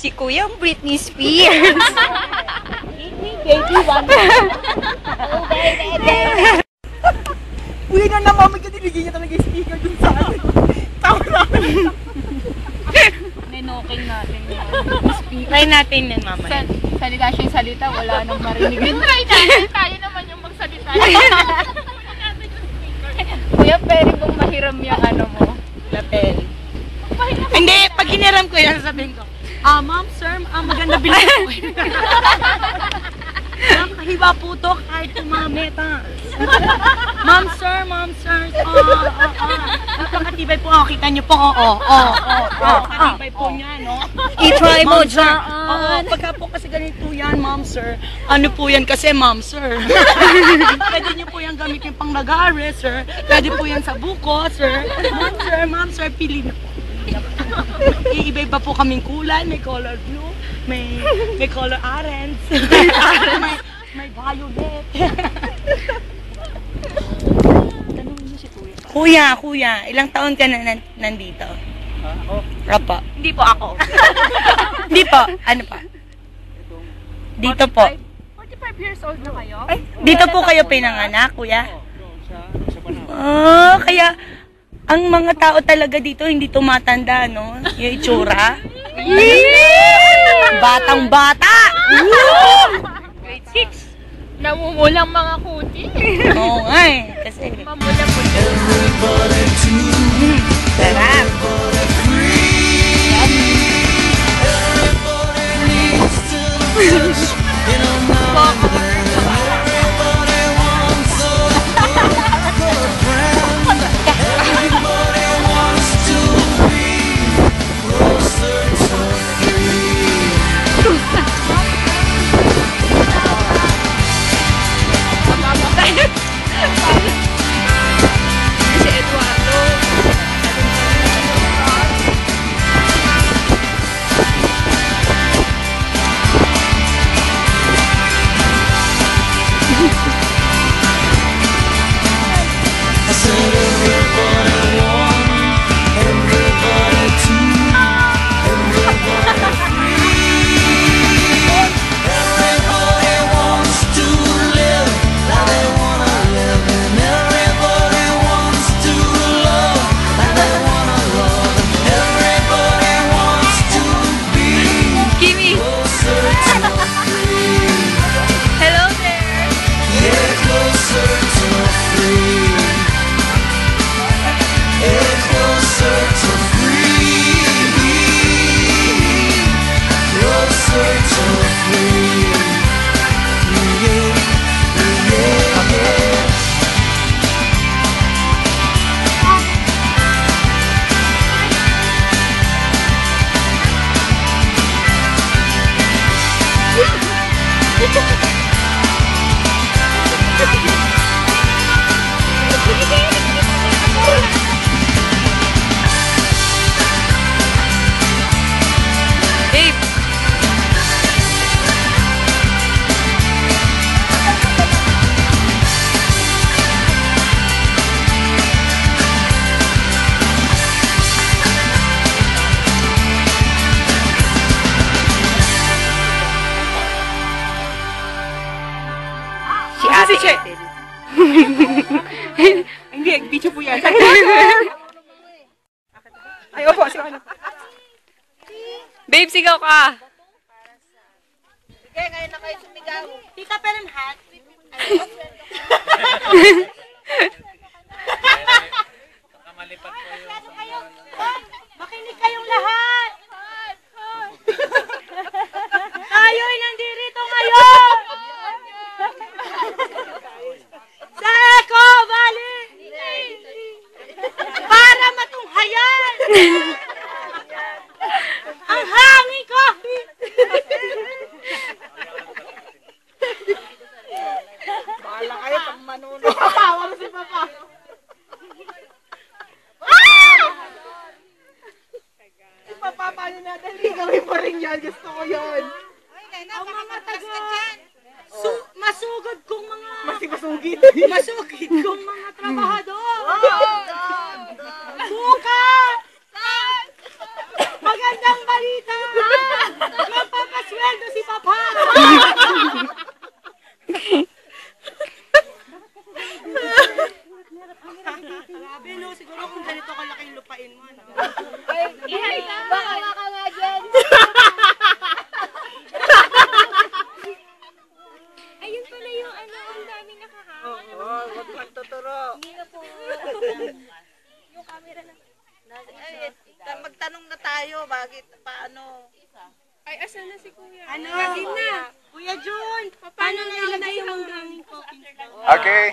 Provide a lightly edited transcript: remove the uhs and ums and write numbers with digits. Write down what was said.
Si Kuyang Britney Spears. Eat me, baby, one more. Oh, baby. Uy, nga naman, may katiligin niya talaga yung speaker dun sa akin. Tawa namin. Ninoking natin yun. Try natin yun, mama. Salita siya yung salita, wala nang marinig. Try natin, tayo naman yung magsalita. Kuya, pwede bang mahiram yung ano mo? Lapel. Hindi, pag hiniram ko yan, sasabihin ko, ma'am, sir, maganda bilhin po. Ma'am, kahiwa po to kahit yung mga metas. Ma'am, sir, napakatibay po. Kita niyo po, napakatibay po niya, no? I-try mo, dyan. Pagka po kasi ganito yan, ma'am, sir. Ano po yan kasi, ma'am, sir? Pwede niyo po yan gamitin pang nag-aare, sir. Pwede po yan sa buko, sir. Ma'am, sir, pili na po. Iiba-iba po kaming kulay, may color blue, may color orange, may violet. Tanungin niyo si Kuya. Kuya, ilang taon ka na nandito? Ako? Apa. Hindi po ako. Hindi po, ano pa? Dito po. 45 years old na kayo? Dito po kayo pinanganak, Kuya? Kaya ang mga tao talaga dito hindi tumatanda, no? Yung itsura. Batang-bata! Grade 6. Namumulang mga kuti. Oo nga eh. Kasi Mamulang po siya. sarap. Si Eduardo. Si Che. Hindi, video po yan. Ay, opo, sigaw na. Babe, sigaw ka. Sige, ngayon na kayo sumigaw. Tita, pero hat. Kamalipat po yung... Ang hangin ko! Bahala kayo pag manunod. Papawa mo si Papa. Si Papa, paano natin? Gawin mo rin yan. Gusto ko yun. Ang mga taga... masugod kong mga... Masugid. Masugid kong mga trabahador! Bukas! Magandang balita! Magpapasweldo si Papa! Grabe no, siguro kung ganito kalaking lupain mo, no? Baka nga dyan. Ayun pala yung ano, ang daming nakahawak. Oo, wag magtuturo. Hindi na po. Yung camera na. Magtanong na tayo, bakit, paano? Ay, asan na si Kuya? Ano? Kuya Jun, paano na ilagay yung hanggang coffee? Okay.